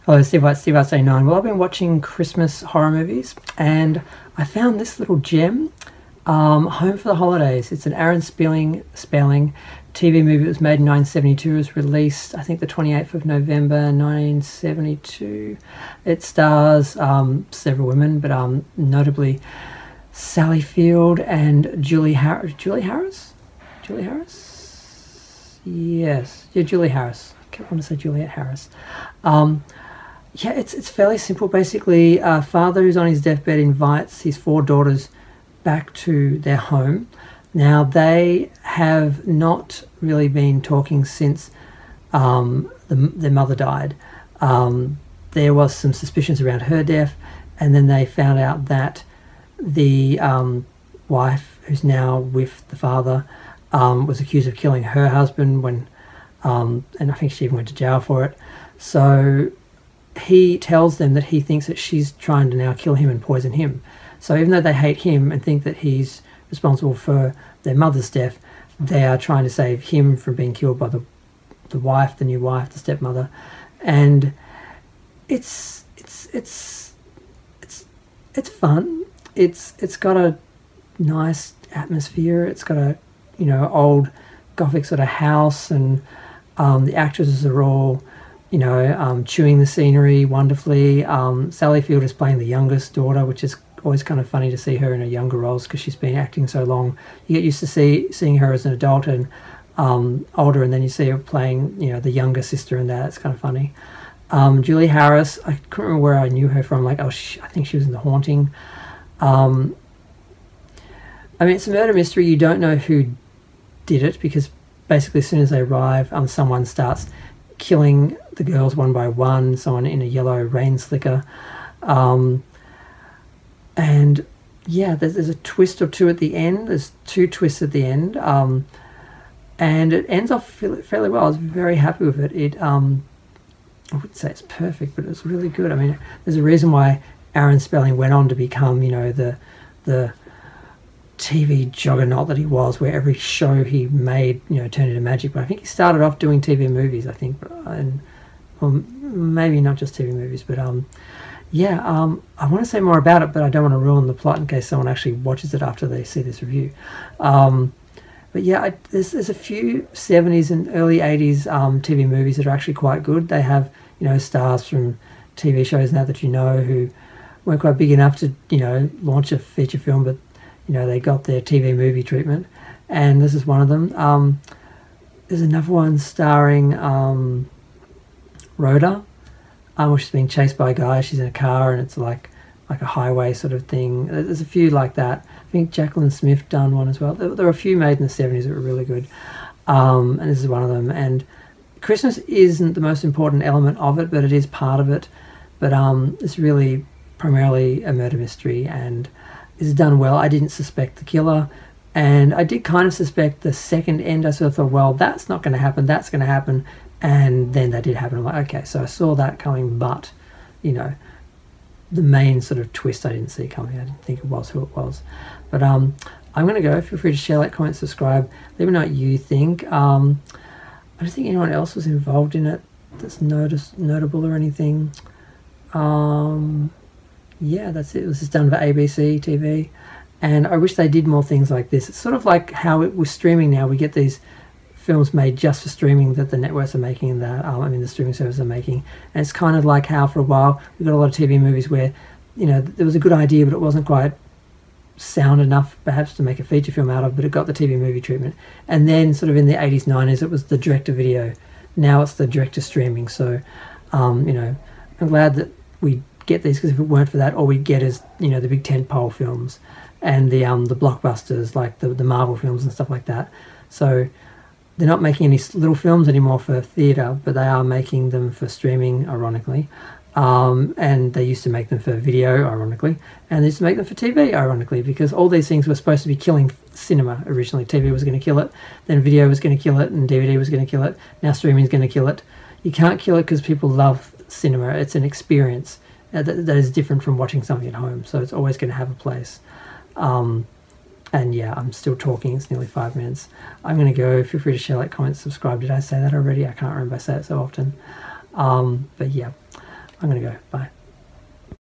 Hello, Steve White, Steve White 9. Well, I've been watching Christmas horror movies, and I found this little gem, Home for the Holidays. It's an Aaron Spelling TV movie. It was made in 1972. It was released, I think, the 28th of November, 1972. It stars several women, but notably Sally Field and Julie Harris. Julie Harris? Julie Harris? Yes. Yeah, Julie Harris. I kept wanting to say Juliet Harris. Yeah, it's fairly simple. Basically, a father who's on his deathbed invites his 4 daughters back to their home. Now, they have not really been talking since their mother died. There was some suspicions around her death, and then they found out that the wife, who's now with the father, was accused of killing her husband when, and I think she even went to jail for it. So he tells them that he thinks that she's trying to now kill him and poison him. So even though they hate him and think that he's responsible for their mother's death, they are trying to save him from being killed by the wife, the new wife, the stepmother. And it's fun. It's got a nice atmosphere. It's got a, you know, old Gothic sort of house, and the actresses are all, you know, chewing the scenery wonderfully. Sally Field is playing the youngest daughter, which is always kind of funny to see her in her younger roles because she's been acting so long. You get used to seeing her as an adult and older, and then you see her playing, you know, the younger sister in that. It's kind of funny. Julie Harris, I can't remember where I knew her from. Like, I think she was in The Haunting. I mean, it's a murder mystery. You don't know who did it because basically as soon as they arrive, someone starts killing the girls one by one, someone in a yellow rain slicker. And yeah, there's a twist or two at the end. There's 2 twists at the end. And it ends off fairly well. I was very happy with it. I wouldn't say it's perfect, but it's really good. I mean, there's a reason why Aaron Spelling went on to become, you know, the TV juggernaut that he was, where every show he made, you know, turned into magic. But I think he started off doing TV movies, I think, and maybe not just TV movies, but yeah, I want to say more about it, but I don't want to ruin the plot in case someone actually watches it after they see this review. But yeah, there's a few 70s and early 80s TV movies that are actually quite good. They have, you know, stars from TV shows now that you know who weren't quite big enough to, you know, launch a feature film, but you know, they got their TV movie treatment, and this is one of them. There's another one starring Rhoda, where she's being chased by a guy. She's in a car, and it's like a highway sort of thing. There's a few like that. I think Jacqueline Smith done one as well. There were a few made in the 70s that were really good, and this is one of them. And Christmas isn't the most important element of it, but it is part of it. But it's really primarily a murder mystery, and is done well. I didn't suspect the killer, and I did kind of suspect the second end. I sort of thought, well, that's not going to happen, that's going to happen, and then that did happen. I'm like, okay, so I saw that coming, but, you know, the main sort of twist I didn't see coming. I didn't think it was who it was. But I'm going to go. Feel free to share, like, comment, subscribe. Let me know what you think. I don't think anyone else was involved in it that's notable or anything. Yeah, that's it. It was just done for ABC TV, and I wish they did more things like this. It's sort of like how it was streaming now. We get these films made just for streaming that the networks are making, and that the streaming services are making. And it's kind of like how for a while we got a lot of TV movies where, you know, there was a good idea, but it wasn't quite sound enough perhaps to make a feature film out of, but it got the TV movie treatment. And then sort of in the 80s, 90s, it was the direct-to-video. Now it's the direct-to-streaming. So, you know, I'm glad that we get these, because if it weren't for that, all we get is, you know, the big tentpole films and the blockbusters like the Marvel films and stuff like that. So they're not making any little films anymore for theatre, but they are making them for streaming, ironically. And they used to make them for video, ironically, and they used to make them for TV, ironically, because all these things were supposed to be killing cinema originally. TV was going to kill it, then video was going to kill it, and DVD was going to kill it. Now streaming is going to kill it. You can't kill it because people love cinema. It's an experience that is different from watching something at home, so it's always going to have a place. And yeah, I'm still talking. It's nearly 5 minutes. I'm going to go. Feel free to share, like, comment, subscribe. Did I say that already? I can't remember. I say it so often. But yeah, I'm going to go. Bye.